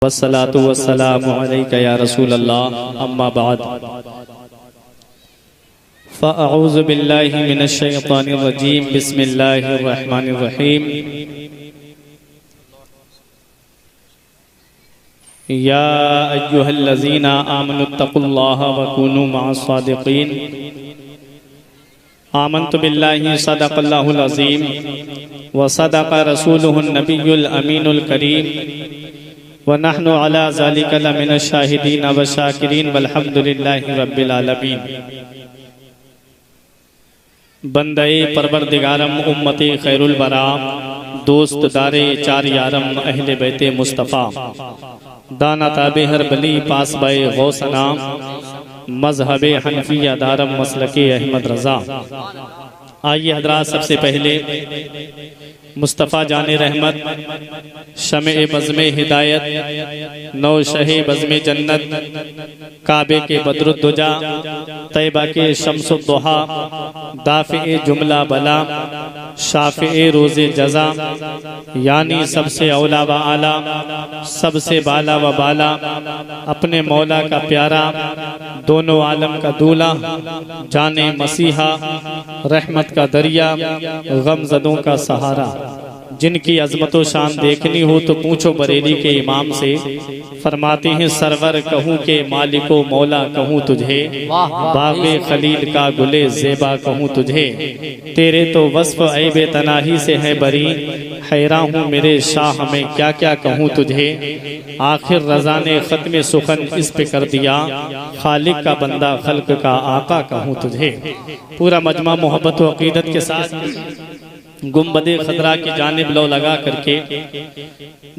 वस्सलातु वस्सलामु अलैका या रसूल अल्लाह, अम्मा बाद। फ़अऊज़ु बिल्लाहि मिनश शैतानिर रजीम, बिस्मिल्लाहिर रहमानिर रहीम। या अय्युहल्लज़ीना आमनुत्तक़ुल्लाहा वकूनू मअस्सादिक़ीन। आमन्तु बिल्लाहि सदक़ल्लाहुल अज़ीम व सदक़ रसूलुहुन नबियुल अमीनुल करीम व नहनु अला ज़ालिका लमिनश शाहिदीन व शाकिरीन वल्हम्दुलिल्लाहि रब्बिल आलमीन। बंदे परवरदिगारम उम्मते खैरुल बरा, दोस्त दारे चार यारम अहले बैते मुस्तफ़ा, दाना ताबे हर बली पास बाए गौसना, मजहबे हनफिया दारम मसलके अहमद रजा। आइए हजरात, सबसे पहले मुस्तफ़ा जाने रहमत, शमे बज़्मे हिदायत, नौ शहे बज़्मे जन्नत, काबे के बदरुद्दुजा, तैबा के शम्सुद्दुहा, दाफ़े जुमला बला, शाफ़े रोज़े जज़ा, यानी सबसे औला व आला, सबसे बाला व बाला, अपने मौला का प्यारा, दोनों आलम का दूल्हा, जाने मसीहा, रहमत का दरिया, गमज़दों का सहारा, जिनकी अज़मत व शान देखनी हो तो पूछो बरेली के इमाम से। फरमाते हैं सरवर कहूँ के मालिको मौला कहूँ तुझे, बाग़े खलील का गुले ज़ेबा कहूँ तुझे, तेरे तो वस्फ़ ऐबे तनाही से है बरी, हैरान हूँ मेरे शाह में क्या क्या कहूँ तुझे। आखिर रज़ा ने ख़त्म सुखन इस पे कर दिया, खालिक का बंदा खल्क का आका कहूँ तुझे। पूरा मजमा मोहब्बत व अक़ीदत के साथ गुम्बदे खतरा की जानिब लो लगा करके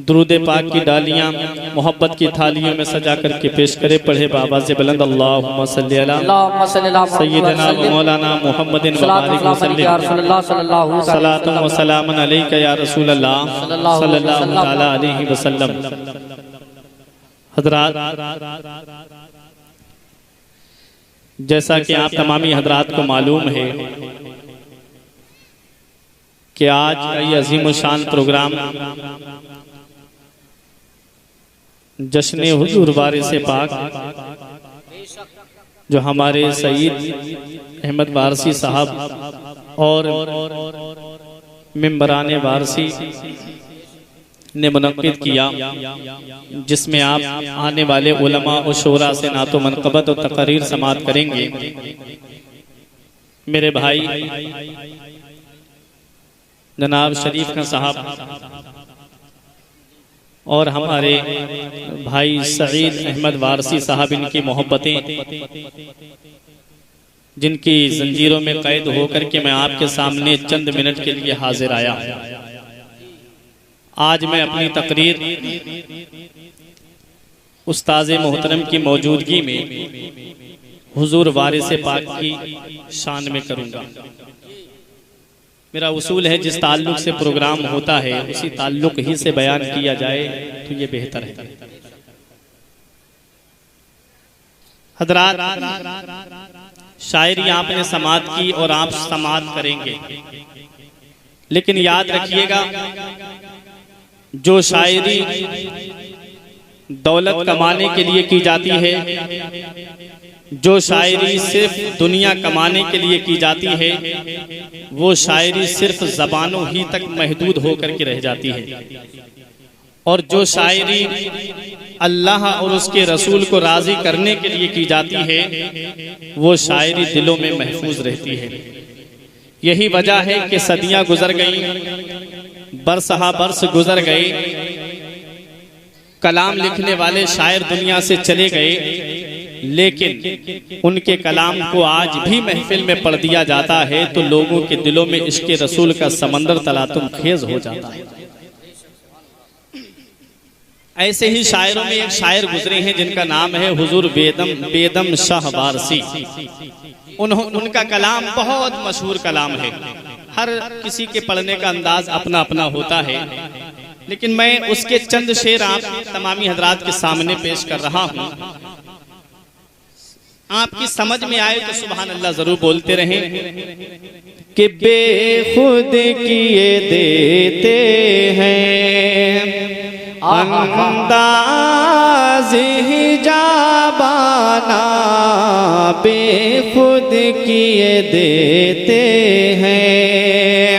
दुरूद पाक की डालियाँ मोहब्बत की थालियों में सजा करके पेश करे। पढ़े बाबा से बुलंद अल्लाहुम्मा सल्ली अला सय्यिदना व मौलाना मुहम्मदिन व बारिक वसल्लम, सलातुन व सलामुन अलैका या रसूल अल्लाह सल्लल्लाहु तआला अलैहि वसल्लम। हजरात, जैसा कि आप तमामी हजरात को मालूम है कि आज का ये अजीम शान प्रोग्राम जश्न हुजूर वारिस पाक, जो हमारे सईद अहमद वारसी साहब और मिंबराने वारसी ने मुनक्किद किया, जिसमें आप आने वाले उलमा और शोरा से नातो मनक़बत और तक़रीर समात करेंगे। मेरे भाई जनाब शरीफ खान साहब और हमारे भाई सईद अहमद वारसी साहब, इनकी मोहब्बतें, जिनकी जंजीरों में कैद होकर के मैं आपके सामने चंद मिनट के लिए हाजिर आया। आज मैं अपनी तकरीर उस्ताज़े मोहतरम की मौजूदगी में हुजूर वारिस पाक की शान में करूंगा। मेरा उसूल है जिस ताल्लुक से प्रोग्राम होता है उसी ताल्लुक ही से बयान किया जाए तो ये बेहतर है। हजरात, शायरी आपने समात की और आप समात करेंगे, लेकिन याद रखिएगा जो शायरी दौलत कमाने के लिए की जाती है, जो शायरी सिर्फ दुनिया कमाने के लिए की जाती है, वो शायरी सिर्फ ज़बानों ही तक महदूद होकर के रह जाती है। और जो शायरी अल्लाह और उसके रसूल को राज़ी करने के लिए की जाती है, वो शायरी दिलों में महफूज रहती है। यही वजह है कि सदियां गुजर गईं, बरसहा बरस गुजर गए, कलाम लिखने वाले शायर दुनिया से चले गए, लेकिन उनके कलाम को आज भी महफिल में पढ़ दिया जाता है तो लोगों के दिलों में इश्क़ रसूल का समंदर तलातुम खेज हो जाता है। ऐसे ही शायरों में एक शायर गुजरे हैं जिनका नाम है हुजूर बेदम शाह वारसी। उनका कलाम बहुत मशहूर कलाम है, हर किसी के पढ़ने का अंदाज अपना अपना होता है, लेकिन मैं उसके चंद शेर आप तमामी हजरात के सामने पेश कर रहा हूँ। आपकी समझ में आए तो सुभान अल्लाह जरूर बोलते रहें कि बेखुद किए देते हैं अंदाज बेखुद किए देते हैं,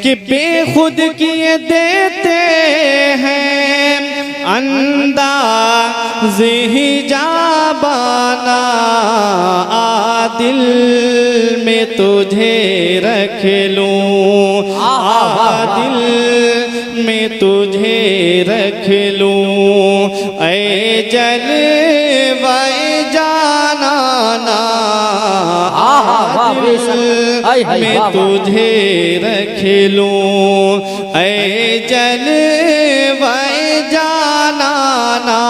कि बेखुद किए देते हैं, अंदाज़ हिजाबाना आदिल में तुझे रख लूं, आदिल में तुझे रख लूं, ऐ जलवाए जानाना आदिल में तुझे रख लूं, ऐ जलवाए जानाना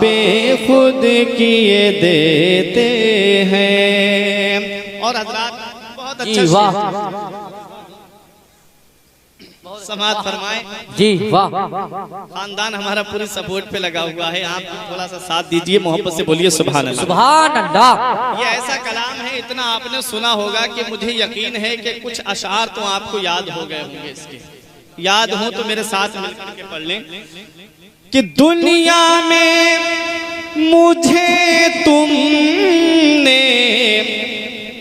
बेखुद किए देते हैं। और हज़रात बहुत अच्छा समाज फरमाए जी, वाह। खानदान हमारा पूरी सपोर्ट पे लगा हुआ है, आप थोड़ा सा साथ दीजिए, मोहब्बत से बोलिए सुभान अल्लाह। सुभान अल्लाह। ये ऐसा कलाम है, इतना आपने सुना होगा कि मुझे यकीन है कि कुछ अशार तो आपको याद हो गए होंगे। इसके याद हो तो मेरे साथ मिलकर के पढ़ लें कि दुनिया में मुझे तुमने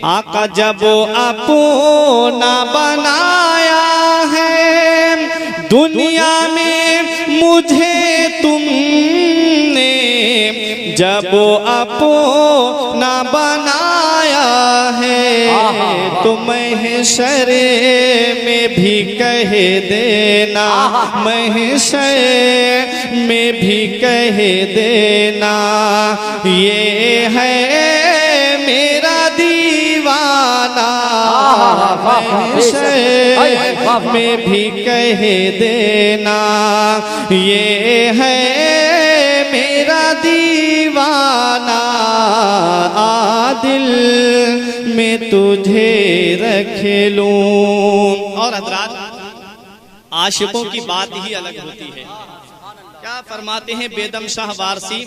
आका जब अपना बनाया है, दुनिया में मुझे तुमने जब अपना बनाया है, तो महशर में भी कह देना, महशर में भी कह देना, ये है मेरा दीवाना, महशर में भी कह देना, ये है मेरा दीवाना, आदिल में तुझे रख लूं। और हज़रात आशिकों की बात ही अलग होती है। क्या फरमाते हैं बेदम शाह वारसी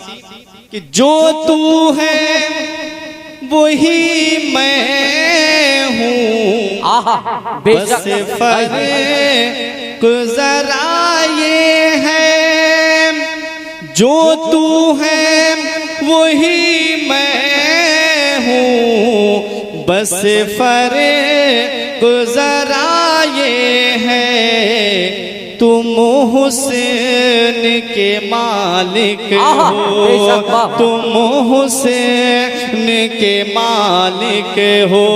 कि जो तू है वही मैं हूँ, बस फर्क जरा ये है, जो तू है वही मैं हूँ, बस फर्क जरा ये है, तुम हुस्न के मालिक हो, तुम हुस्न के मालिक हो,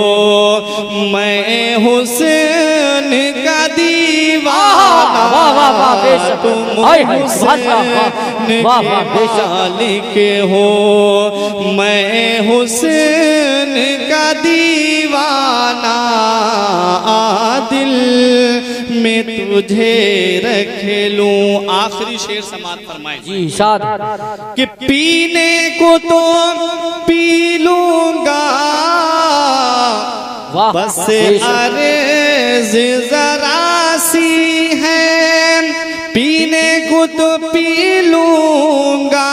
मैं हुस्न का दीवाना, तुम हुस्न के मालिक हो, मैं हुस्न का दीवाना, आदिल में तुझे रख लूं। आखिरी शेर समात फरमाए जी शाद कि पीने को तो पी लूंगा, बस अर्ज़ जरा सी है, पीने को तो पी लूंगा,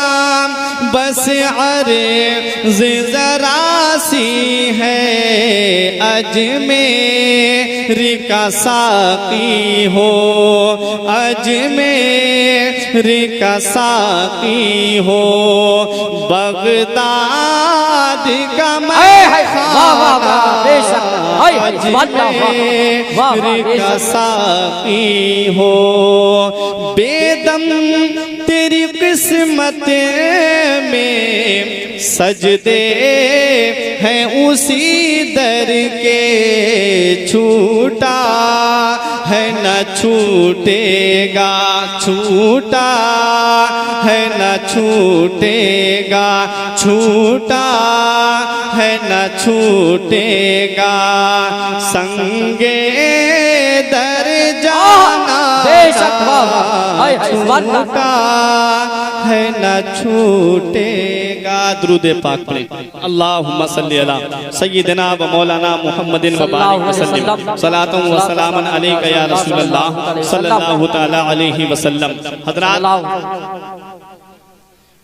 बस अर्ज़ जरा सी है, अजमेर का साकी हो, अजमेर का साकी हो, बगदाद का मैखाना, अजमेर का साकी हो, बेदम तेरी किस्मत में सजदे हैं उसी दर के, छूटा है न छूटेगा, छूटा है न छूटेगा, छूटा है न छूटेगा, संगे दर जाना छूटा है न छूटेगा। दुरूद पाक पढ़े। अल्लाहुम्मा सल्ली अला सय्यिदिना व मौलाना मुहम्मदिन व बारिक वसल्लम सलातु व सलामन अलैका या रसूलल्लाह सल्लल्लाहु तआला अलैहि वसल्लम। हज़रात,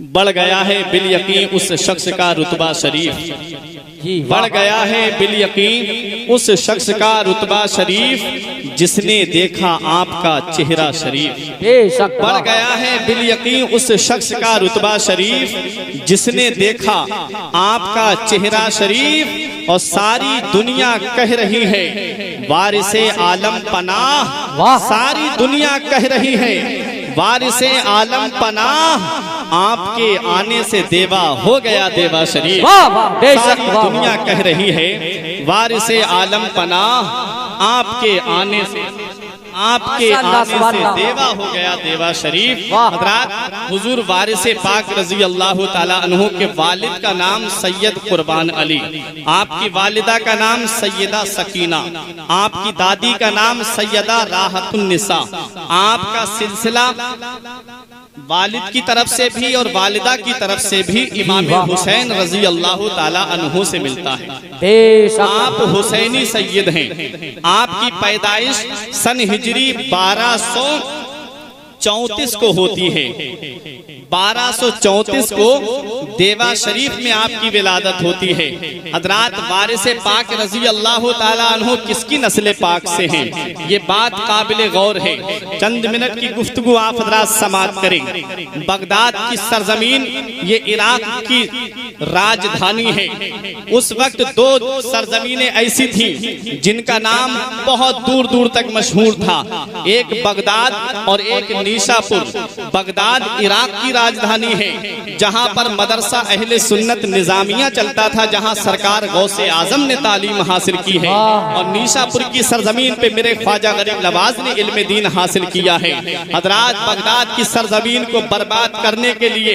बढ़ गया है बिल यकीन उस शख्स का रुतबा शरीफ, बढ़ गया है बिल यकीन उस शख्स का रुतबा शरीफ जिसने देखा आपका चेहरा शरीफ। बढ़ गया है बिल यकीन उस शख्स का रुतबा शरीफ जिसने देखा आपका चेहरा शरीफ। और सारी दुनिया कह रही है वारिसे आलम पनाह, सारी दुनिया कह रही है वारिसे आलम पनाह, आपके आने से देवा हो गया देवा शरीफ। सारी दुनिया कह रही है वारिसे आलम पनाह, आपके आने से देवा हो गया देवा शरीफ। हज़रात हुजूर वारिसे पाक रजी अल्लाह ताला अन्हु के वालिद का नाम सैयद कुर्बान अली, आपकी वालिदा का नाम सैयदा सकीना, आपकी दादी का नाम सैयदा राहतुन निसा। आपका सिलसिला वालिद की तरफ से भी और वालिदा की तरफ से भी इमाम हुसैन रजी अल्लाह ताला अन्हु से मिलता है। आप हुसैनी सैयद हैं। आपकी पैदाइश सन हिजरी 1234 को होती है। 1234 को देवा शरीफ में आपकी विलादत होती है। हज़रात वारिसे पाक रजी अल्लाह ताला अन्हु किसकी नस्ल पाक से हैं, ये बात काबिल गौर है। चंद मिनट की गुफ्तगू आप हज़रात समाअत करें। बगदाद की सरजमीन ये इराक की राजधानी है। उस वक्त दो सरजमीनें ऐसी थी जिनका नाम बहुत दूर दूर तक मशहूर था, एक बगदाद और एक नीशापुर। बगदाद इराक की राजधानी है जहां पर मदरसा अहले सुन्नत निजामिया चलता था, जहां सरकार गौसे आजम ने तालीम हासिल की है। और नीशापुर की सरजमीन पे मेरे ख्वाजा गरीब नवाज ने इल्म दीन हासिल किया है। हज़रात बगदाद की सरजमीन को बर्बाद करने के लिए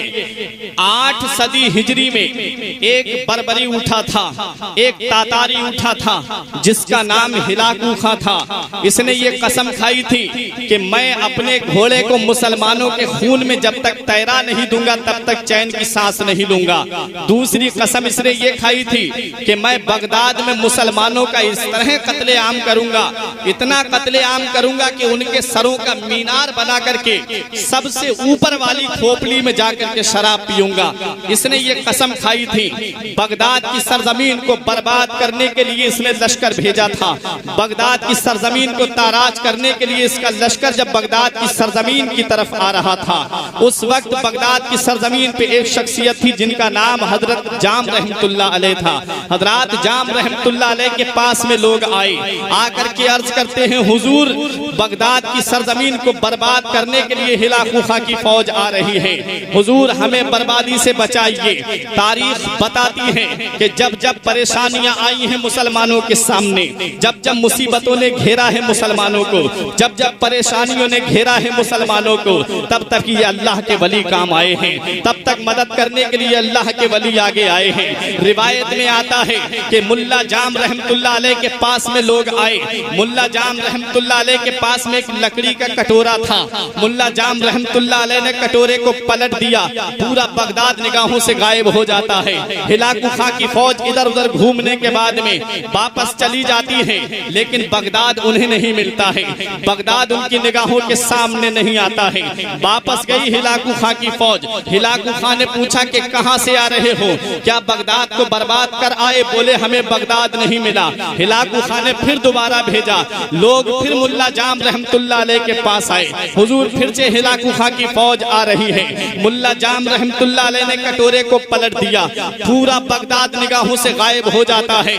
8 सदी हिजरी में एक बर्बरी उठा था, एक तातारी उठा था जिसका नाम हिलाकू खां था। इसने ये कसम खाई थी कि मैं अपने घोड़े को मुसलमानों के खून में जब तक तैरा नहीं दूंगा तब तक चैन की सांस नहीं लूंगा। दूसरी कसम इसने ये खाई थी कि मैं बगदाद में मुसलमानों का इस तरह कत्लेआम करूंगा, इतना कत्लेआम करूंगा कि उनके सरों का मीनार बना करके सबसे ऊपर वाली खोपड़ी में जाकर के शराब पीऊंगा। इसने ये कसम खाई थी। बगदाद की सरजमीन को बर्बाद करने के लिए इसने लश्कर भेजा था। बगदाद की सरजमीन को ताराज करने के लिए इसका लश्कर जब बगदाद की सरजमीन की तरफ आ रहा था, उस वक्त बगदाद की सरजमीन पे एक शख्सियत थी जिनका नाम हजरत जाम रहमतुल्लाह अलैह था। हजरत जाम रहमतुल्लाह अलैह के पास में लोग आए, आकर के अर्ज करते हैं हुजूर बगदाद की सरजमीन को बर्बाद करने के लिए हिलाकू खां की फौज आ रही है, हुजूर हमें बर्बादी से बचाइए। तारीख बताती है कि जब जब परेशानियां आई हैं मुसलमानों के सामने, जब जब मुसीबतों ने घेरा है मुसलमानों को, जब जब परेशानियों ने घेरा है मुसलमानों को, तब तक ये अल्लाह के वली काम आए हैं, तब तक मदद करने के लिए अल्लाह के वली आगे आए हैं। रिवायत में आता है कि मुल्ला जाम रहमतुल्लाह अलैह के पास में लोग आए। मुल्ला जाम रहमतुल्लाह अलैह के पास में एक लकड़ी का कटोरा था। मुल्ला जाम रहमतुल्लाह अलैह ने कटोरे को पलट दिया, पूरा बगदाद निगाहों से गायब हो जाता है। हिलाकू खां की फौज इधर उधर घूमने के बाद में वापस चली जाती है, लेकिन बगदाद उन्हें नहीं मिलता है, बगदाद उनकी निगाहों के सामने नहीं आता है। वापस गई हिलाकू खां की फौज। हिलाकू खां ने पूछा कि कहां से आ रहे हो, क्या बगदाद को बर्बाद कर आए? बोले हमें बगदाद नहीं मिला। हिलाकू खां ने फिर दोबारा भेजा, लोग फिर मुल्ला जाम रहमतुल्लाह अलैह के पास आए, हुजूर फिर से हिलाकू खां की फौज आ रही है। मुल्ला जाम रहमतुल्लाह अलैह ने कटोरे को पलट दिया, पूरा बगदाद निगाहों से गायब हो जाता है।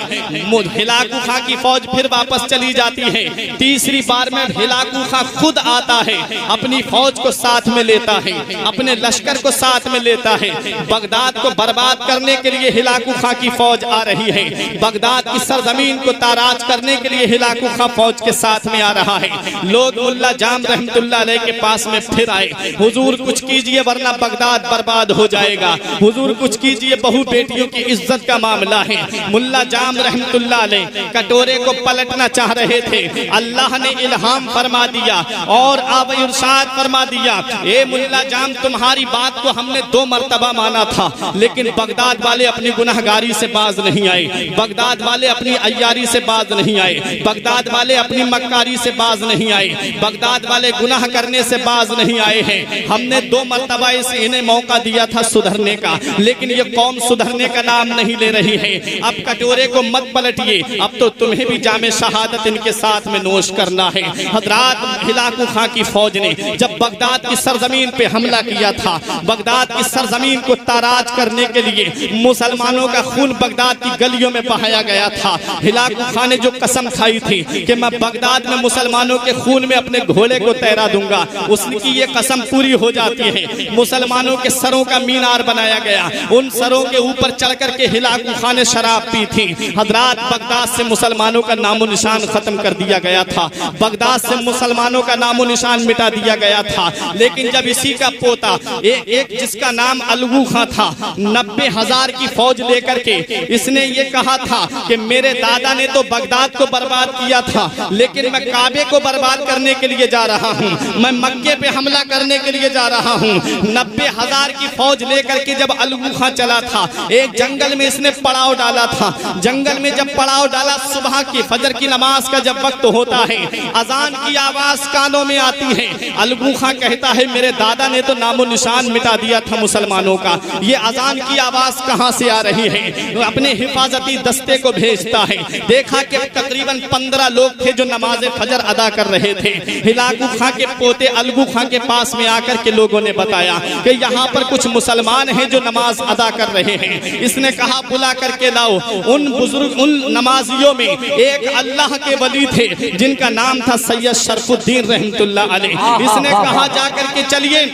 हिलाकू खां की फौज फिर वापस चली जाती है। तीसरी बार में हिलाकू खां खुद आता है, अपनी फौज को साथ में लेता है, अपने लश्कर को साथ में लेता है। बगदाद को बर्बाद करने के लिए हिलाकू खां की फौज आ रही है, बगदाद की सरजमीन को ताराज करने के लिए हिलाकू खां फौज के साथ में आ रहा है। लोग मुल्ला जाम रहमतुल्लाह अलैह के पास में फिर आए, हुजूर कुछ कीजिए वरना बगदाद बर्बाद हो जाएगा, हुजूर कुछ कीजिए, बहु बेटियों की इज्जत का मामला है। मुल्ला जाम रहमतुल्लाह अलैह कटोरे को पलटना चाह रहे थे, अल्लाह ने इल्हाम फरमा दिया और आप इरशाद फरमा दिया, ए मुल्ला जाम तुम्हारी बात को हमने 2 मरतबा माना था, लेकिन बगदाद वाले अपनी गुनाहगारी से बाज नहीं आए, बगदाद वाले अपनी अय्यारी से बाज नहीं आए, बगदाद वाले अपनी मक्कारी से बाज नहीं आए, बगदाद वाले गुनाह करने से बाज नहीं आए हैं। हमने 2 मर्तबा इन्हें मौका दिया था सुधरने का, लेकिन ये कौम सुधरने का नाम नहीं ले रही है। अब कटोरे को मत पलटिए, अब तो तुम्हें भी जामे शहादत इनके साथ में नोश करना है। हजरात, हिलाकू खां की फौज ने जब बगदाद की सरजमीन पे हमला किया था, बगदाद की सरजमीन को ताराज करने के लिए मुसलमानों का खून बगदाद की गलियों में बहाया गया था। हिलाकू खां ने जो कसम खाई थी कि मैं बगदाद में मुसलमानों के खून में अपने घोड़े को तैरा दूंगा, उसकी ये कसम पूरी हो जाती है। मुसलमानों के सरों का मीनार बनाया गया, उन सरों के ऊपर चढ़ करके हिलाकू खां ने शराब पी थी। हजरात, बगदाद से मुसलमानों का नामो निशान खत्म कर दिया गया था, बगदाद से मुसलमानों का नामो निशान मिटा दिया गया था। लेकिन जब इसी का पोता एक जिसका नाम अलगू खां था, 90,000 की फौज लेकर के इसने ये कहा था कि मेरे दादा ने तो बगदाद को बर्बाद किया था, लेकिन मैं काबे को बर्बाद करने के लिए जा रहा हूँ, मैं मक्के पे हमला करने के लिए जा रहा हूँ। 90,000 की फौज लेकर के जब अलगू खां चला था, एक जंगल में इसने पड़ाव डाला था। जंगल में जब पड़ाव डाला, सुबह की फजर की नमाज का जब वक्त होता है, अजान की आवाज कानों में आती है। अलगू खां कहता है मेरे दादा ने तो नामो निशान मिटा दिया था मुसलमानों का, ये अजान की आवाज कहां से आ रही है। अपने हिफाजती दस्ते को भेजता है, देखा कि तकरीबन 15 लोग थे जो नमाज फजर अदा कर रहे थे। हिलाकू खां के पोते अलगू खां के पास में आकर के लोगों ने बताया कि यहाँ पर कुछ मुसलमान हैं जो नमाज अदा कर रहे हैं। इसने कहा बुला करके लाओ। उन बुजुर्ग, उन नमाजियों में एक अल्लाह के वली थे जिनका नाम था सैयद शरफुद्दीन रहमतुल्लाह अलैह। इसने कहा जाकर के चलिए,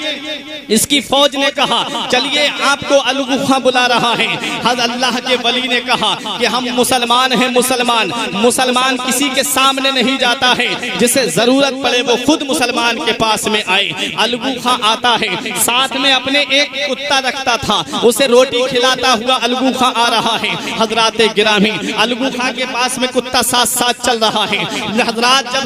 इसकी फौज ने कहा चलिए आपको अलगू खां बुला रहा है। हज अल्लाह के वली ने कहा कि हम मुसलमान हैं, मुसलमान किसी के सामने नहीं जाता है, जिसे जरूरत पड़े वो खुद मुसलमान के पास में आए। अलगू खां आता है, साथ में अपने एक कुत्ता रखता था, उसे रोटी खिलाता हुआ अलगू खां आ रहा है। हजरात गिरामी, अलगू खां के पास में कुत्ता साथ साथ चल रहा है। हजरात, जब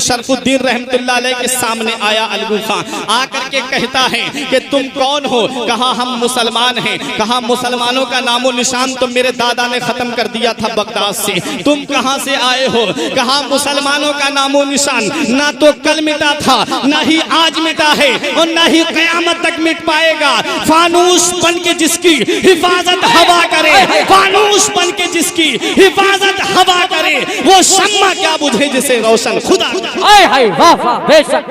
शरफुद्दीन रहमतुल्लाह अलैह के सामने आया अलगू खां, आकर के कहता है कि तुम कौन हो? कहा हम मुसलमान हैं। कहा मुसलमानों का नामो निशान तो मेरे दादा ने खत्म कर दिया था बगदाद से, तुम कहां से आए हो? कहा मुसलमानों का नामो निशान ना तो कल मिटा था, ना ही आज मिटा है, और ना ही कयामत तक मिट पाएगा। फानूस बन के जिसकी हिफाजत हवा करे, फानूस बन के जिसकी हिफाजत हवा करे, वो शम्मा क्या बुझे जिसे रोशन खुदा। वाह वाह बेशक,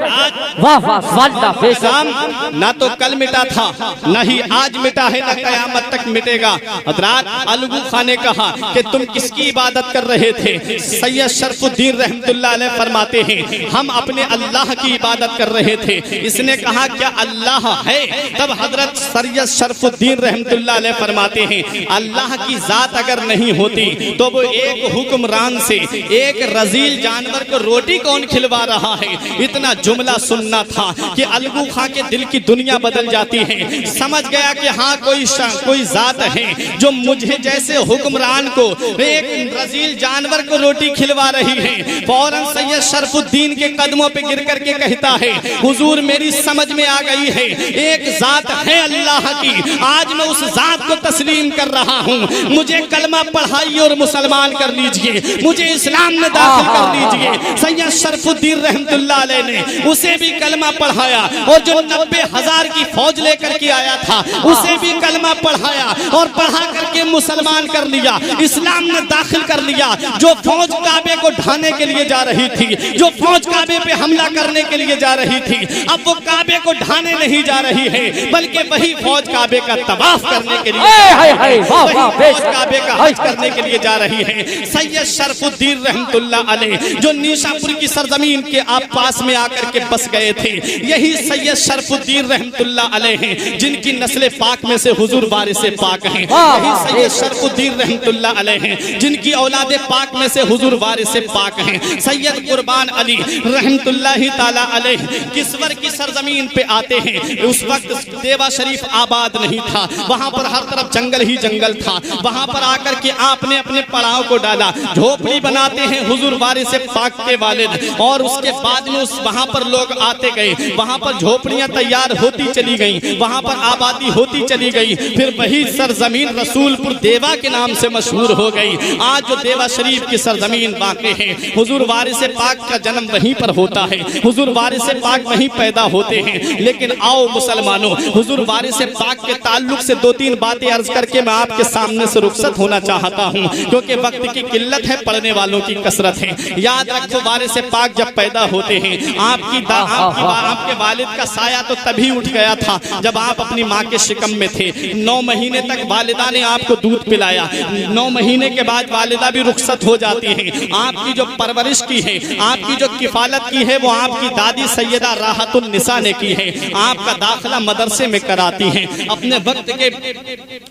वाह वाह वाल्ला बेशक। ना तो कल मिटा था, ना ही आज मिटा है, ना कयामत तक मिटेगा। हजरात, अलगू खां ने कहा कि तुम किसकी इबादत कर रहे थे? सैयद शरफुद्दीन रहमतुल्लाह अलैह फरमाते हैं हम अपने अल्लाह की इबादत कर रहे थे। इसने कहा क्या अल्लाह है? तब हजरत सैयद शरफुद्दीन रहमतुल्लाह अलैह फरमाते हैं अल्लाह की जात अगर नहीं होती तो वो एक हुक्मरान से एक रजील जानवर को रोटी कौन खिलवा रहा है? इतना जुमला सुनना था कि अलगू खां के दिल की दुनिया बदल जाती है। समझ गया कि हाँ कोई जात है जो मुझे जैसे हुक्मरान को एक रजील जानवर को रोटी खिलवा रही है। फौरन सैयद शरफुद्दीन के कदमों पे गिर करके कहता है हुजूर मेरी समझ में आ गई है, एक जात है अल्लाह की, आज मैं उस जात को तस्लीम कर रहा हूँ। मुझे कलमा पढ़ाइए और मुसलमान कर लीजिए, मुझे इस्लाम में दाखिल कर लीजिए। सैयद शरफुद्दीन रहमतुल्लाह अलैह ने उसे भी कलमा पढ़ाया, और जो 90,000 की फौज लेकर के आया था उसे भी कलमा पढ़ाया और पढ़ा करके मुसलमान कर लिया, इस्लाम में दाखिल कर लिया। जो फौज काबे को ढाने के लिए जा रही थी, जो फौज काबे पे हमला करने के लिए जा रही थी, अब वो काबे को ढाने नहीं जा रही है, बल्कि वही फौज काबे का तवाफ करने के लिए, फौज काबे का हज करने के लिए जा रही है। सैयद शरफुद्दीन रहमतुल्लाह अलैह जो निशापुर की सरजमीन के आप पास में आकर के बस गए थे, यही सैयद शरफुद्दीन रहमतुल्लाह अलैह हैं जिनकी नस्ल पाक में से हुजूर वारिस पाक हैं। यही सैयद शरफुद्दीन रहमतुल्लाह अलैह हैं जिनकी औलाद पाक में से हुजूर वारिस पाक हैं। सैयद कुर्बान अली रहमतुल्लाह ताला अलैह किस्वर की सरजमीन पे आते हैं। उस वक्त देवा शरीफ आबाद नहीं था, वहां पर हर तरफ जंगल ही जंगल था। वहां पर आकर के आपने अपने पड़ाव को डाला, झोपड़ी बनाते हैं हुजूर वारिस पाक के वालिद, और उसके बाद में वहां पर लोग आते गए, वहां पर झोपड़ियां तैयार होती चली गई, वहां पर आबादी होती चली गई। फिर वही सरजमीन रसूलपुर देवा के नाम से मशहूर हो गई। आज जो देवा शरीफ की सरजमीन वाक़ है, हुजूर वारिस पाक का जन्म वहीं पर होता है, हुजूर वारिस पाक वहीं पैदा होते हैं। लेकिन आओ मुसलमानों, हुजूर वारिस पाक के ताल्लुक से 2-3 बातें अर्ज करके मैं आपके सामने से रुखसत होना चाहता हूँ, क्योंकि वक्त की किल्लत है, पढ़ने वालों की कसरत है। याद रखो, वारिस पाक जब पैदा होते हैं, आपके वालिद का साया तो तभी उठ गया था जब आप अपनी माँ के शिकम में थे। 9 महीने तक वालिदा ने आपको दूध पिलाया। 9 महीने के बाद वालिदा भी रुखसत हो जाती है। आपकी जो परवरिश की है, आपकी जो किफालत की है, वो आपकी दादी सैयदा राहतुन निसा ने की है। आपका दाखिला मदरसे में कराती हैं। अपने वक्त के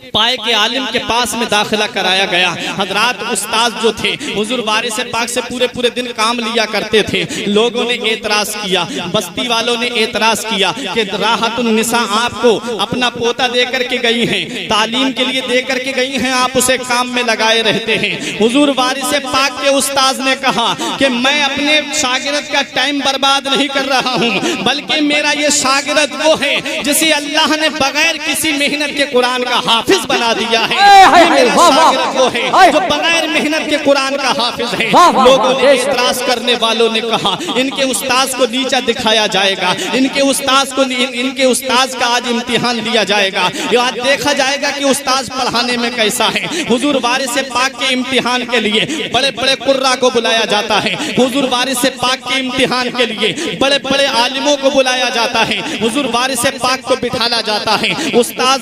पाए के आलिम के पास में दाखिला कराया गया। हजरात उस्ताद जो थे, हुजूर वारिस पाक से पूरे दिन काम लिया करते थे। लोगों ने एतराज किया, बस्ती वालों ने एतराज किया कि राहतुन निसा आपको अपना पोता दे करके गई हैं, तालीम के लिए दे करके गई हैं, आप उसे काम में लगाए रहते हैं। हुजूर वारिस पाक के उस्ताद ने कहा कि मैं अपने शागिर्द का टाइम बर्बाद नहीं कर रहा हूँ, बल्कि मेरा ये शागिर्द वो है जिसे अल्लाह ने बगैर किसी मेहनत के कुरान का हाफिज बना दिया है। मेरा शागिर्द वो है जो बगैर मेहनत के कुरान का हाफिज है। लोगों ने इतराज करने वालों ने कहा इनके उस्ताद को नीचा दिखाया जाएगा, इनके उस्ताद का आज इम्तिहान लिया जाएगा, आज देखा जाएगा कि उस्ताद पढ़ाने में कैसा है। हुजूर वारिस पाक के इम्तिहान के लिए बड़े बड़े कुर्रा को बुलाया जाता है। हुजूर वारिस पाक के इम्तिहान के लिए बड़े बड़े आलिमों को बुलाया जाता है। हुजूर वारिस पाक को बिठाला जाता है। उस्ताद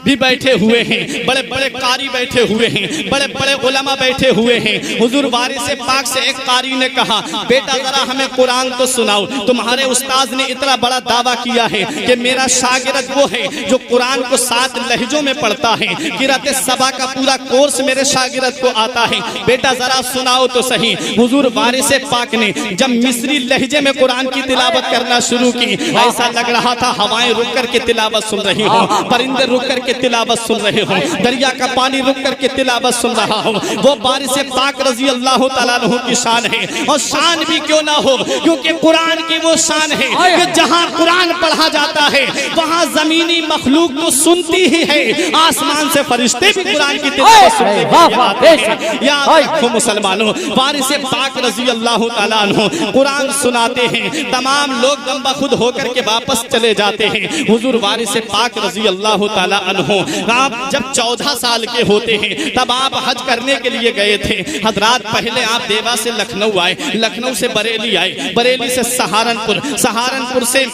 भी बैठे हुए हैं, बड़े बड़े कारी बैठे हुए हैं, बड़े बड़े उलमा बैठे हुए हैं। हुजूर वारिस पाक से एक कारी ने कहा, बेटा जरा हमें कुरान तो सुनाओ। तुम्हारे उस्ताद ने इतना बड़ा दावा किया है कि मेरा शागिर्द वो है जो कुरान को 7 लहजों में पढ़ता है। किरात सबा का पूरा कोर्स मेरे शागिर्द को आता है, बेटा जरा सुनाओ तो सही। हुजूर वारिस पाक ने जब मिस्री लहजे में कुरान की तिलावत करना शुरू की, ऐसा लग रहा था हवाएं रुक करके तिलावत सुन रही हो, परिंदे रुक करके तिलावत सुन रहे हो, दरिया का पानी रुक करके तिलावत सुन रहा हो। वो वारिस पाक रजी अल्लाह तआला अन्हु की शान है, और शान भी क्यों ना हो, क्योंकि कुरान की वो शान है कि जहां कुरान पढ़ा जाता है वहां जमीनी मखलूक तो सुनती ही है, आसमान से फरिश्ते भी कुरान की तिलावत सुनने के लिए आते हैं। याद रखो मुसलमानों, वारिस पाक रजी अल्लाह तआला अन्हु कुरान सुनाते हैं, तमाम लोग गम बखुद होकर के वापस चले जाते हैं। हुजूर वारिस पाक रजी अल्लाह तआला अन्हु आप जब 14 साल के होते हैं तब आप हज करने के लिए गए थे। हजरात पहले आप देवा से लखनऊ आए, लखनऊ से बरेली आए, बरेली से सहारनपुर, सहारनपुर से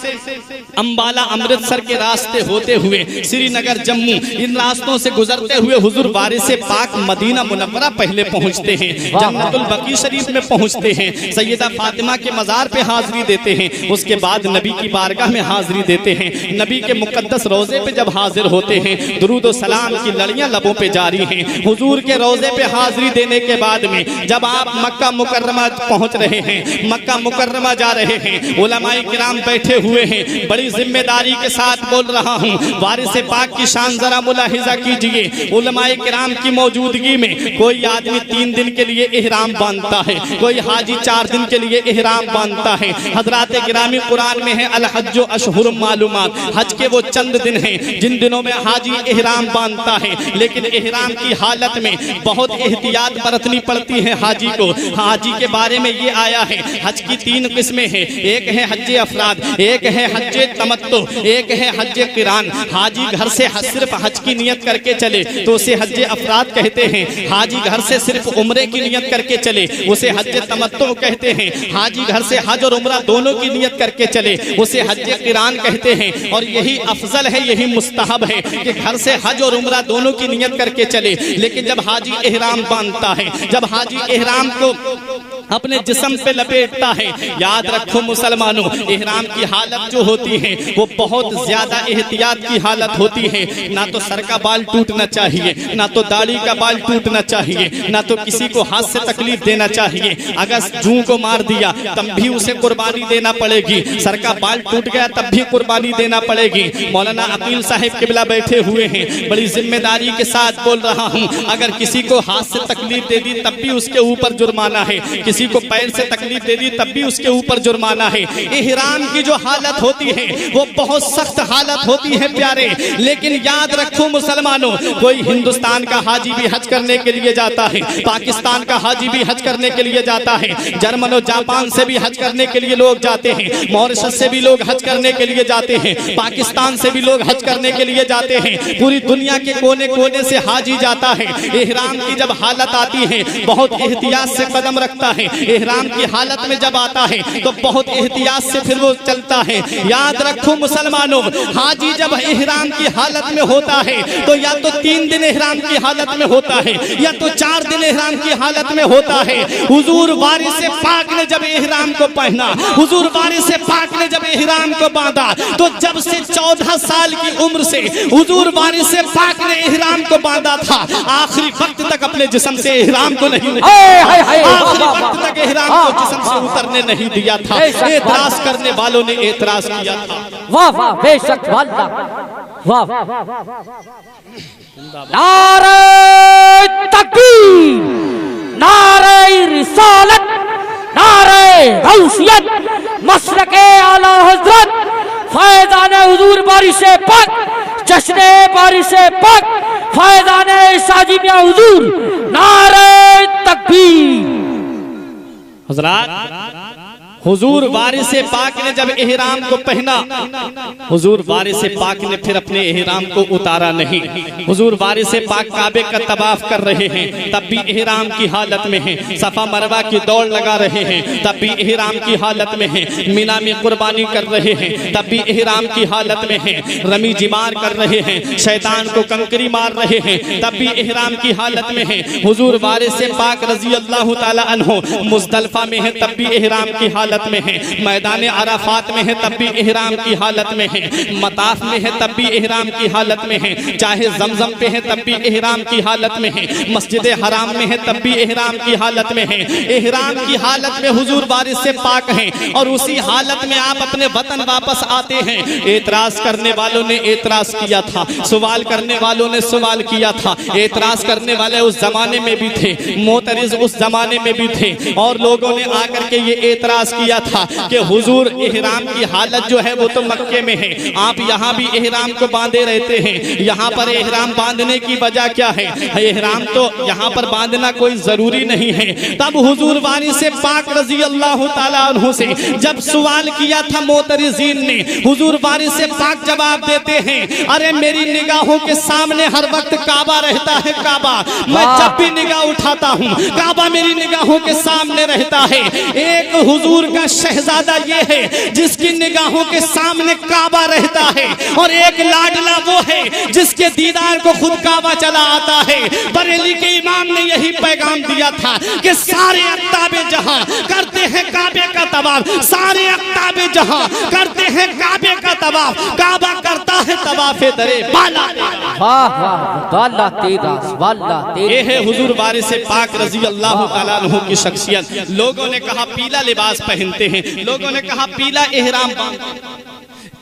अंबाला अमृतसर के रास्ते होते हुए श्रीनगर जम्मू, इन रास्तों से गुजरते हुए हुजूर वारिस पाक मदीना मुनव्वरा पहले पहुंचते हैं, जन्नतुल बकी शरीफ में पहुंचते हैं, सैयदा फातिमा के मजार पे हाजिरी देते हैं, उसके बाद नबी की बारगाह में हाजिरी देते हैं। नबी के मुकद्दस रोजे पे जब हाजिर होते हैं, दुरूद और सलाम की लड़ियां लबों पे जारी हैं। हुजूर के रोजे पे हाजिरी देने के बाद में जब आप मक्का मुकर्रमा पहुंच रहे हैं, मक्का मुकर्रमा जा रहे हैं, उलमाए किराम बैठे हुए हैं, बड़ी जिम्मेदारी के साथ बोल रहा हूं, वारिस पाक की शान जरा मुलाहिजा कीजिए। उलमाए किराम की मौजूदगी में कोई आदमी 3 दिन के लिए इहराम बांधता है, कोई हाजी 4 दिन के लिए इहराम बांधता है। हजरात गिरामी कुरान में है अल हज्जु अशहुरुम मालूमात, हज के वो चंद दिन हैं जिन दिनों में हाजी इहराम बांधता है, लेकिन इहराम की हालत में बहुत एहतियात बरतनी पड़ती है हाजी को। हाजी के बारे में ये आया है, हज की 3 किस्में हैं, एक है हज्जे अफराद, एक है हज्जे तमत्तु, एक है हज्जे किरान। हाजी घर से सिर्फ हज की नियत करके चले तो उसे हज्जे अफराद कहते हैं, हाजी घर से सिर्फ उम्रे की नियत करके चले उसे हज्जे तमत्तु कहते हैं, हाजी घर से हज और उम्रा दोनों की नियत करके चले उसे हज्जे किरान कहते हैं। और यही अफजल है, यही मुस्तहब है कि घर से हज और उम्रा दोनों की नियत करके चले। लेकिन जब हाजी इहराम बांधता है, जब हाजी इहराम को अपने जिस्म पे लपेटता है, याद रखो मुसलमानों, इहराम की हालत जो होती है वो बहुत ज्यादा एहतियात की हालत होती है। ना तो सर का बाल टूटना चाहिए, ना तो दाढ़ी का बाल टूटना चाहिए, ना तो किसी को हाथ से तकलीफ देना चाहिए। अगर जूं को मार दिया तब भी उसे कुर्बानी देना पड़ेगी, सर का बाल टूट गया तब भी कुर्बानी देना पड़ेगी। मौलाना अकील साहिब किबला बैठे हुए हैं, बड़ी जिम्मेदारी के साथ बोल रहा हूँ, अगर किसी को हाथ से तकलीफ दे दी तब भी उसके ऊपर जुर्माना है, किसी किसी को पैर से तकलीफ दे दी तब भी उसके ऊपर जुर्माना है। इहराम की जो हालत होती है वो बहुत सख्त हालत होती है प्यारे। लेकिन याद रखो मुसलमानों, कोई हिंदुस्तान का हाजी भी हज करने के लिए जाता है, पाकिस्तान का हाजी भी हज करने के लिए जाता है, जर्मन और जापान से भी हज करने के लिए लोग जाते हैं, मॉरिशस से भी लोग हज करने के लिए जाते हैं, पाकिस्तान से भी लोग हज करने के लिए जाते हैं, पूरी दुनिया के कोने कोने से हाजी जाता है। इहराम की जब हालत आती है बहुत एहतियात से कदम रखता है। इहराम की हालत में जब आता है तो बहुत एहतियात से फिर वो चलता है। याद रखो मुसलमानों, हाजी जब इहराम की हालत में होता है तो या तो 3 दिन इहराम की हालत में होता है या तो 4 दिन इहराम की हालत में होता है। हुजूर वारिस पाक ने जब इहराम को पहना, हुजूर वारिस पाक ने जब इहराम को बांधा तो जब से 14 साल की उम्र से हुजूर वारिस पाक ने इहराम को बांधा था, आखिरी वक्त तक अपने जिस्म से इहराम को नहीं, आखिरी वक्त तक इहराम को जिस्म से उतरने नहीं दिया था। एतराज करने वालों ने एतराज किया था। वाह वाह बेशक वाह वाह। नारे तकबीर, नारे रिसालत, नारे गौसियत, मशरक़े आला हज़रत, फैज़ाने हुजूर बारिश पाक, जश्ने बारिश पाक, फैज़ाने शाजी मियां हुजूर, नारे तकबीर। हज़रात, हुजूर वारिस पाक ने जब इहराम को पहना, हुजूर वारिस पाक ने फिर अपने इहराम को उतारा नहीं। हुजूर वारिस पाक काबे का तवाफ कर रहे हैं तब भी इहराम की हालत में हैं, सफा मरवा की दौड़ लगा रहे हैं तब भी इहराम की हालत में हैं, मिना में कुर्बानी कर रहे हैं तब भी इहराम की हालत में हैं, रमी जिमार कर रहे हैं, शैतान को कंकरी मार रहे हैं तब भी इहराम की हालत में हैं। हुजूर वारिस पाक रजी अल्लाह ताला अन्हु मुज़दलिफा में है तब भी इहराम की हालत में है, मैदान अराफात में है तब भी इहराम की हालत में है, मताफ में है तब भी इहराम की हालत में है, चाहे जमजम पे है तब भी इहराम की हालत में है, मस्जिद हराम में है तब भी इहराम की हालत में है। इहराम की हालत में हुजूर वारिस से पाक हैं और उसी हालत में आप अपने वतन वापस आते हैं। एतराज करने वालों ने एतराज किया था, सवाल करने वालों ने सवाल किया था। एतराज करने वाले उस जमाने में भी थे, मोतरिज उस जमाने में भी थे और लोगों ने आकर के ये एतराज किया था कि हुजूर इहराम की हालत जो है वो तो मक्के में है, आप यहाँ भी इहराम को बांधे रहते हैं, यहाँ पर इहराम बांधने की वजह क्या है? इहराम तो यहाँ पर बांधना कोई जरूरी नहीं है। तब हुजूर वारिस पाक रजी अल्लाह ताला अन्हु से जब सवाल किया था मोतरिजीन ने, हुजूर वारिस पाक जवाब देते हैं, अरे मेरी निगाहों के सामने हर वक्त काबा रहता है, काबा मैं जब भी निगाह उठाता हूँ काबा मेरी निगाहों के सामने रहता है। एक हुजूर का शहजादा ये है जिसकी निगाहों के सामने काबा रहता है और एक लाडला वो है जिसके दीदार को खुद काबा चला आता है। बरेली के इमाम ने यही पैगाम दिया था कि सारे अक्ताबे जहां करते हैं काबे का तवाफ, सारे अक्ताबे जहां करते हैं काबे का तवाफ, काबा करता है तवाफे दरे बाला। वाह वाह वाला तेरा वाला तेरा। ये है हुजूर वारिस पाक रजी अल्लाह ताला अन्हु की शख्सियत। लोगों ने कहा पीला लिबास पहनते हैं, लोगों ने कहा पीला इहराम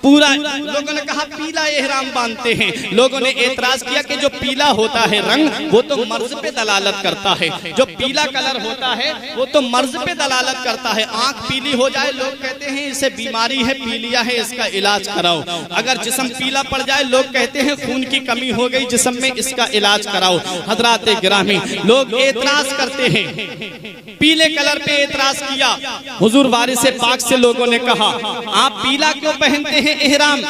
पूरा, लोगों ने कहा पीला इहराम बांधते हैं। लोगों ने एतराज किया कि जो पीला होता है रंग वो तो मर्ज पे दलालत करता है, जो पीला कलर होता है वो तो मर्ज पे दलालत करता है। आंख पीली हो जाए लोग कहते हैं इसे बीमारी है, पीलिया है, इसका इलाज कराओ। अगर जिस्म पीला पड़ जाए लोग कहते हैं खून की कमी हो गई जिस्म में, इसका इलाज कराओ। हजरात गिरामी, लोग एतराज करते हैं, पीले कलर पे एतराज किया। हुजूर वारिस पाक से लोगों ने कहा आप पीला क्यों पहनते हैं इहराम,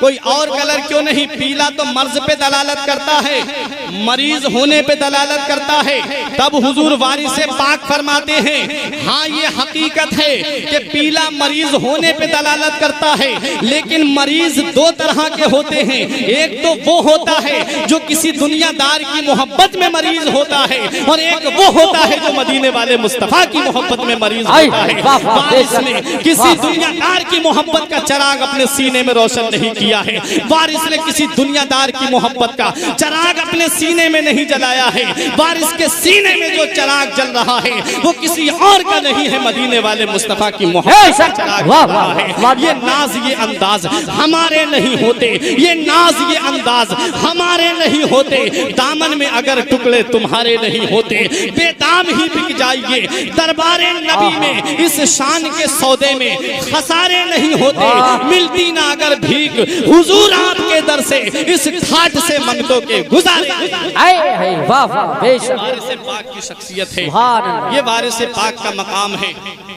कोई और कलर क्यों नहीं? पीला तो मर्ज पे दलालत करता है, मरीज होने पे दलालत करता है। तब हुजूर वारिस पाक फरमाते हैं हाँ ये हकीकत है कि पीला मरीज होने पे दलालत करता है, लेकिन मरीज 2 तरह के होते हैं। एक तो वो होता है जो किसी दुनियादार की मोहब्बत में मरीज होता है और एक वो होता है जो मदीने वाले मुस्तफा की मोहब्बत में मरीज होता है। वारिस ने किसी दुनियादार की मोहब्बत का चिराग अपने सीने में रोशन नहीं किया है। वारिस ने किसी दुनियादार की मोहब्बत का चिराग अपने सीने में नहीं जलाया है। वारिस के सीने में जो चिराग जल रहा है वो किसी और का नहीं है, मदीने वाले मुस्तफा की मोहब्बत का चिराग जल रहा है। ये नाज ये अंदाज हमारे नहीं होते, ये नाज ये अंदाज हमारे नहीं होते। दामन में अगर टुकड़े तुम्हारे नहीं होते, बेदाम ही बिक जाइए दरबारे नबी में। इस शान के सौदे में खसारे नहीं होते, मिलती ना अगर भीख हुजूर आपके दर से, इस ठाट से मंगतों के गुजारे। वाह वाह बेशक वारिस पाक की शख्सियत है, ये वारिस पाक का मकाम है।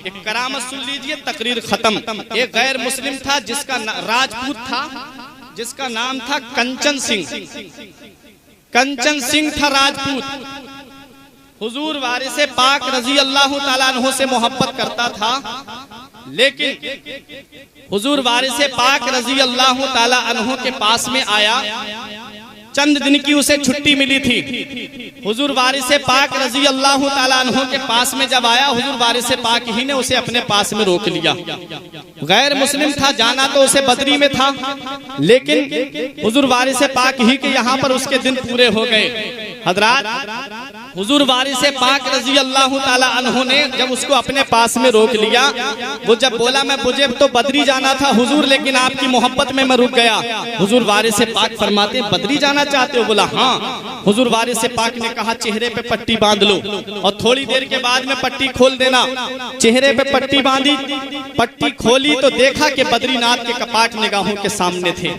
एक करामत सुन लीजिए, तकरीर खत्म। एक गैर मुस्लिम था जिसका राजपूत था, जिसका नाम था कंचन सिंह। कंचन सिंह था राजपूत। हुजूर वारिस पाक रजी अल्लाह ताला अन्हु से मोहब्बत करता था, लेकिन हुजूर वारिस पाक रजी अल्लाह ताला अन्हु के पास में आया। चंद दिन की उसे छुट्टी मिली थी। हुजूर वारिस पाक रजी अल्लाह ताला अन्हु के पास में जब आया, हुजूर वारिस पाक ही ने उसे अपने पास में रोक लिया। गैर मुस्लिम था, जाना तो उसे बदरी में था, लेकिन हुजूर वारिस पाक ही के यहाँ पर उसके दिन पूरे हो गए। हजरात, हुजूर वारिस पाक रजी अल्लाह ताला अन्हु ने जब उसको अपने पास में रोक लिया, वो जब बोला मैं मुझे तो बदरी जाना था हुजूर, लेकिन आपकी मोहब्बत में मैं रुक गया। हुजूर वारिस पाक फरमाते बदरी जाना चाहते हो? बोला हाँ। हुजूर वारिस पाक ने कहा चेहरे पे पट्टी बांध लो और थोड़ी देर के बाद में पट्टी खोल देना। चेहरे पे पट्टी बांधी, पट्टी खोली तो देखा कि बद्रीनाथ के कपाट निगाहों के सामने थे।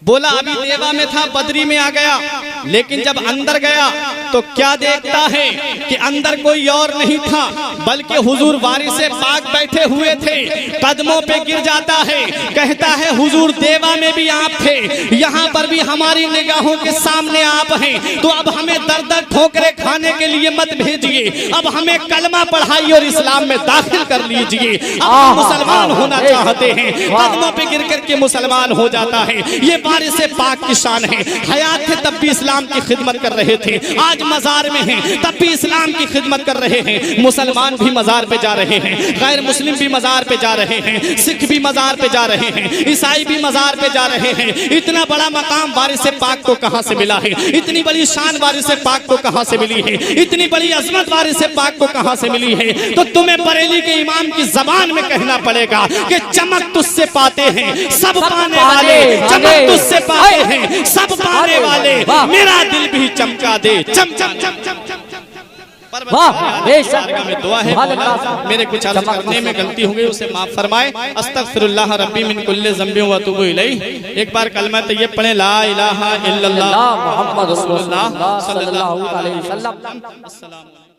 बोला अभी देवा में था, बदरी में आ गया, लेकिन जब अंदर गया तो क्या देखता है कि अंदर कोई और नहीं था बल्कि हुजूर वारिस पाक बैठे हुए थे। कदमों पे गिर जाता है, कहता है हुजूर देवा में भी आप थे, यहाँ पर भी हमारी निगाहों के सामने आप हैं, तो अब हमें दर दर ठोकरे खाने के लिए मत भेजिए, अब हमें कलमा पढ़ाई और इस्लाम में दाखिल कर लीजिए। अब हम मुसलमान होना चाहते हैं। कदमों पे गिर करके मुसलमान हो जाता है। ये वारिस पाक की शान है। हयात थे तब भी इस्लाम की खिदमत कर रहे थे, आज मजार में हैं तब भी इस्लाम की खिदमत कर रहे हैं। मुसलमान भी मजार पे जा रहे हैं, गैर मुस्लिम भी मजार पे जा रहे हैं, सिख भी मजार पे जा रहे हैं, ईसाई भी मजार पे जा रहे हैं। इतना बड़ा मकाम वारिस पाक को कहां से मिला है? इतनी बड़ी शान वारिस पाक को कहां से मिली है? इतनी बड़ी अजमत वारिस पाक को कहां से मिली है? तो तुम्हें बरेली के इमाम की जबान में कहना पड़ेगा कि चमक तुझसे पाते हैं सब पाने वाले, चमक तुझसे पाते हैं सब पाने वाले, मेरा दिल भी चमका दे चम चम चम चम चम चम। वाह बेशक में दुआ है, मेरे कुछ अर्ज करने में गलती हो गई उसे माफ फरमाए। अस्तगफिरुल्लाह रब्बी मिन कुल्लि ज़ंबि व अतूबु इलैह। एक बार कलमा तैयब पढ़े, ला इलाहा इल्लल्लाह मुहम्मद रसूलुल्लाह सल्लल्लाहु अलैहि वसल्लम।